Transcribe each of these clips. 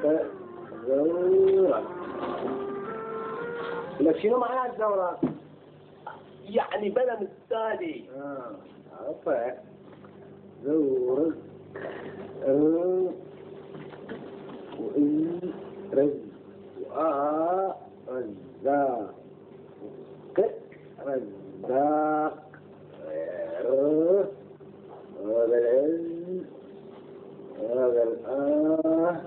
لا زور لك شنو معنى الزورق؟ يعني بلم الثاني. عرفت زور وإي رز رزاق رزاق هذا العلم هذا الآه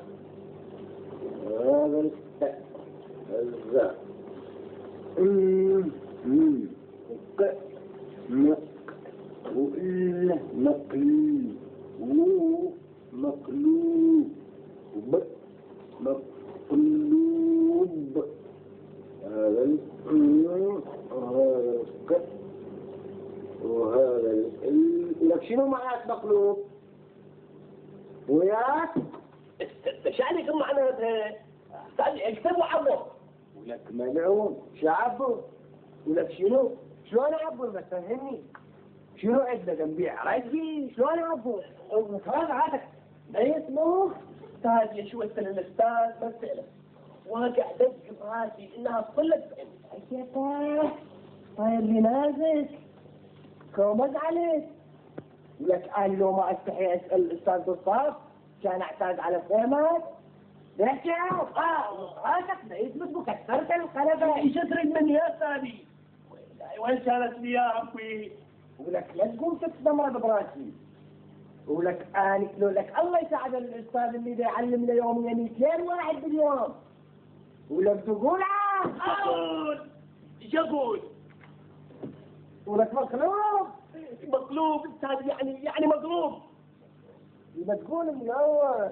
هذا الزاق نق وإل نقلي مقلوب مقلوب هذا هذا الق وهذا لك شنو معنات مقلوب؟ وياك؟ شعني كم معناتها؟ اكتبوا عبوا. ولك ملعون شعبوا ولك شنو؟ شلون عبوا بس فهمني؟ شنو عندنا نبيع رجلي؟ شلون عبوا؟ هذا عادك ما اسمه استاذ يشوى الاستاذ مسألة واقع دق براسي انها تصلك عيبه طيب لي نازك كومز عليك ولك انا لو ما استحي اسال الاستاذ بالصف كان اعتاد على فهمك ليش راسك بعيد مثل كسرت القلبه ايش تريد مني يا استاذي؟ وين كانت لي يا عمي؟ ولك لا تقوم تتمرد براسي ولك انا لو لك الله يساعد الاستاذ اللي يعلمنا يوميا 200 واحد باليوم ولك تقول اقول ايش اقول؟ ولك مقلوب مقلوب استاذ يعني مقلوب لما تقول من اول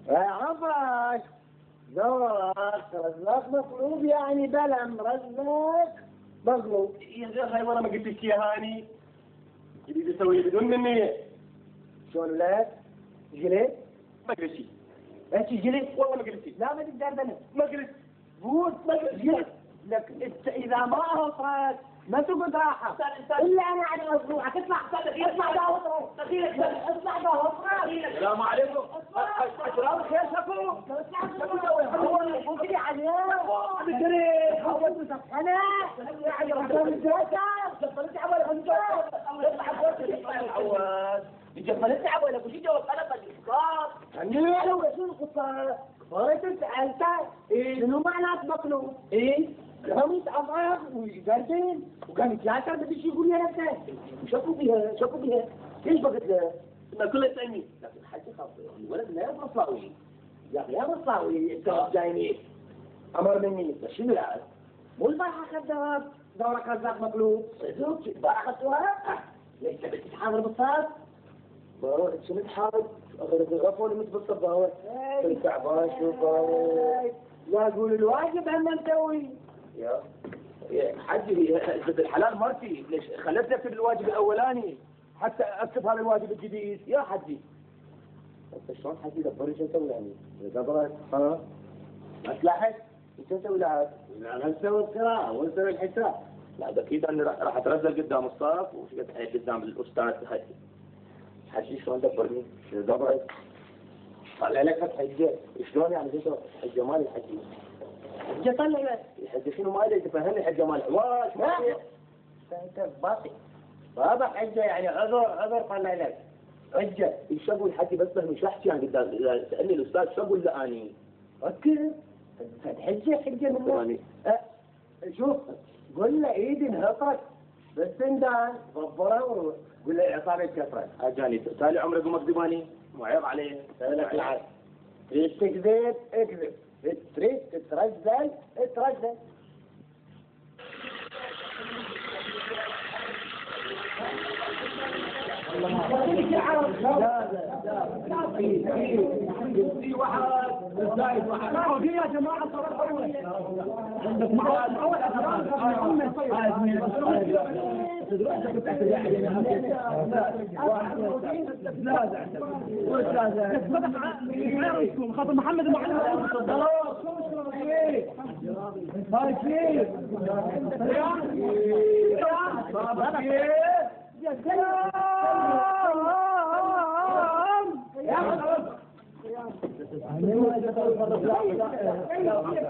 عفاك زورق رزاق مقلوب يعني بلم رزاق مقلوب يا شيخ هاي وانا ما قلت لك يا هاني اللي تسوي بدون مني شلون ولاد؟ جليت؟ ما قلت شيء انت جليت؟ والله ما قلت شيء لا ما تقدر بنا ما قلت قول ما قلت جليت لك انت اذا ما اوصلت ما تقعد راحه الا انا على اسبوعك اطلع اطلع داوط اطلع داوط السلام عليكم اسرار خير شكو هو قلت لي عليه انا يعني رمضان الجلسه جفلت عوالك جفلت عوالك وشي جواب طلب الاسقاط انا لو شو القصه قلت سالت شنو معنات مطلوب قامت اضعاف وقالتين وكان يتذاكر بديش يقول لي انا بتاعي شكوا بيها ليش بقت له؟ ما كله تسالني لكن حاجه خاصه الولد لا مصلاوي يا اخي يا مصلاوي انت جايني امر مني بس شنو العاد؟ مو البارحه اخذت دورك رزاق مقلوب صدق البارحه اخذتوها؟ ليش تبي تتحاضر بالصف؟ ما شنو تحاضر؟ غفوني مثل بالصباوه تعبان شوف لا اقول الواجب هم نسوي يا حجي الحلال مرتي ليش خلتني اكتب الواجب الاولاني حتى اكتب هذا الواجب الجديد يا حجي انت شلون حجي دبرني شو اسوي يعني؟ دبرت ها؟ ما تلاحظ؟ شو اسوي لها؟ لا نسوي القراءة ونسوي الحساب لا اكيد انا راح اترزل قدام الصف وشقد حيل قدام الاستاذ حجي شلون دبرني؟ شو دبرت؟ طلع لك حجه شلون يعني شو حجه مالي الحجي؟ حجه طلع لك الحجه شنو مالي تفهمني حجه مال حواش ما انت باطي بابا حجه يعني عذر طلع لك حجه ايش اقول حجي بس فهمي شو احكي يعني قدام سالني الاستاذ شو اقول له اني؟ اوكي حجه من شوف قول له ايدي انهطت بس اندان ضبره وروح قول له اعصابي كثره اجاني تالي عمرك ومكذباني مو عيب عليه سالك العاد تريد تكذب اكذب تريد تترزل اترزل في واحد زايد واحد في يا جماعه صراحه عندك معاد اول خاطر محمد المعلم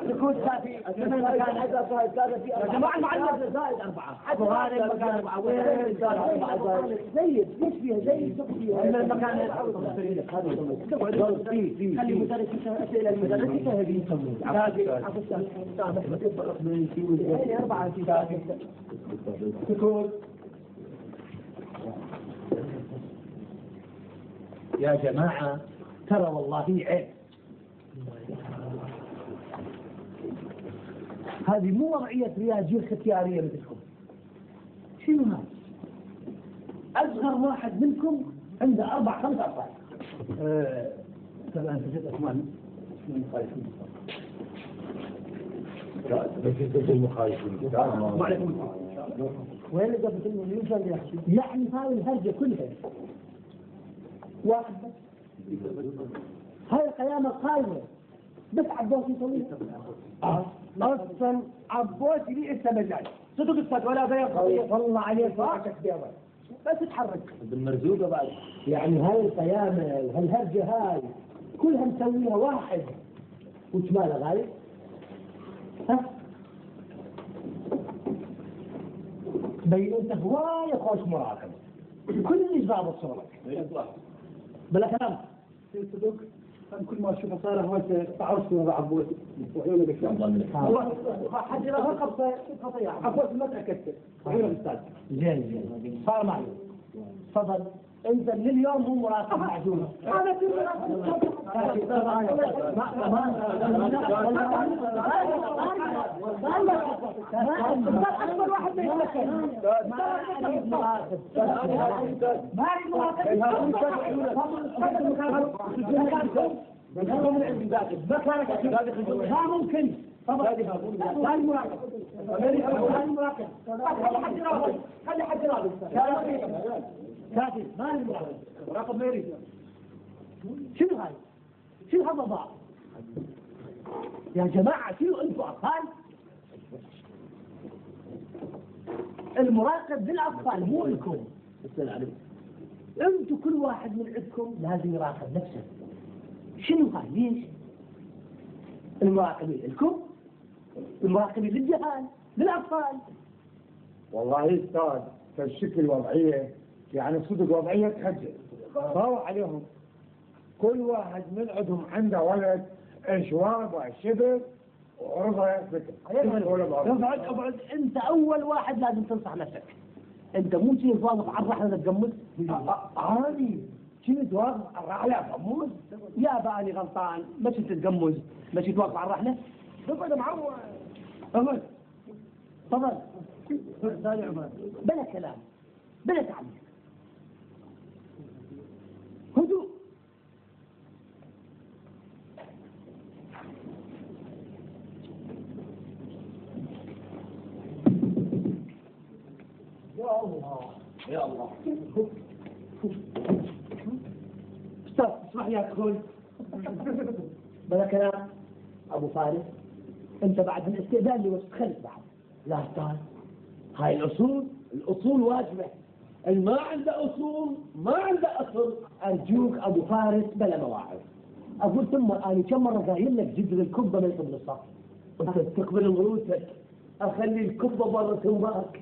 سكوت كافي. يا جماعة المعلم زائد 4 حتى هذا المكان 4 وين زائد 4 زيد ليش فيها زيد المكان خلي مدرسة أسئلة المدرسة هذه يسمون هذه 4 سكوت. يا جماعة ترى والله عيب، هذه مو وضعية رياجيل ختيارية مثلكم. شنو هذا؟ أصغر واحد منكم عنده 4 5 أطفال. طبعا أنت جد أثمان من المخالفين. لا بس المخالفين. وين قبل المليون يعني هاي الهرجة كلها واحد بس. هاي القيامة القائمة بس عبوسي يسويها. أصلا عبوسي لي إنت مجال صدق الصد ولا بيض والله عليك راسك بيض بس تحرك بالمرزوقة بعد. يعني هاي القيامة وهالهرجة هاي كلها مسويها واحد وش ماله غالي؟ ها؟ بين انت هواية خوش مراقبة كل ضابط صورك بلا كلام صدق كل ما اشوفه صار هو تعرف مع عبوسي وعيونه بالشام حد رقب خطيئة عبوسي ما تاكدت وعيونه بالستاد زين صار معي تفضل انت من اليوم مو مراقب معجون هذا كل اكبر واحد ما ممكن خلي حد راضي كاتب ما نبغى راقب ميري شنو هاي؟ شنو هالضباع؟ يا جماعة شنو انتوا أطفال؟ المراقب للأطفال مو لكم. انتوا كل واحد من عندكم لازم يراقب نفسه. شنو هاي؟ ليش؟ المراقبين لكم، المراقبين للجهال، للأطفال. والله استاذ فالشكل وضعية يعني صدق وضعية تحجر صار عليهم كل واحد من عندهم عنده ولد اشواب وشبك ورضا فكر. ابعد انت اول واحد لازم تنصح نفسك. انت مو شيء واقف على الرحله تتقمص. عادي كنت واقف على الرحلة أقمص يا بالي غلطان مشي تتقمص مشي توقف على الرحله. تقعد معود اقعد تفضل بلا كلام بلا تعليق هدوء. يا الله يا الله. استاذ اسمح لي ادخل. بلا كلام ابو فارس انت بعد الاستئذان لي وتتخلف بعد. لا استاذ هاي الأصول واجبة. ما عنده أصول ما عنده أصل. ارجوك ابو فارس بلا مواعظ. اقول ثم انا كم مره قايل لك جدر الكبه ما يطب الصف. انت تستقبل مروتك اخلي الكبه برا تنباك.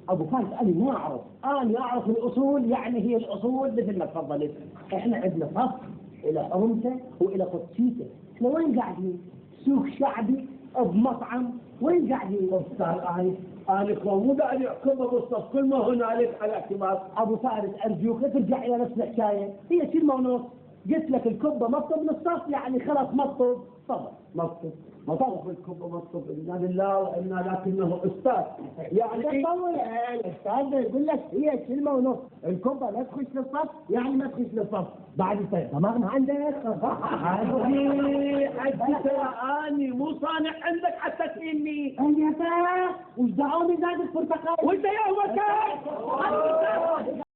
ابو فارس انا ما اعرف. انا اعرف الاصول يعني هي الاصول مثل ما تفضلت. احنا عندنا صف الى حرمته والى قدسيته. احنا وين قاعدين؟ سوق شعبي بمطعم وين قاعدين؟ استاذ انا مو قاعد يحكمها بالصف كل ما هنالك على اعتبار. ابو فارس ارجوك لا ترجع الى نفس الحكايه. هي شيل ونص قلت لك الكبة مطب للصف يعني خلاص مطب تفضل مطب مطب الكبة مطب إنا لله وإنا لكنه أستاذ يعني طول الأستاذ يقول لك هي كلمة ونص الكبة لا تخش للصف يعني ما تخش للصف بعد الصيف تمام عندك حجي ترى اني مو صانع عندك حتى تهيني يا سلام وش دعوني زاد البرتقال وانت يا وكال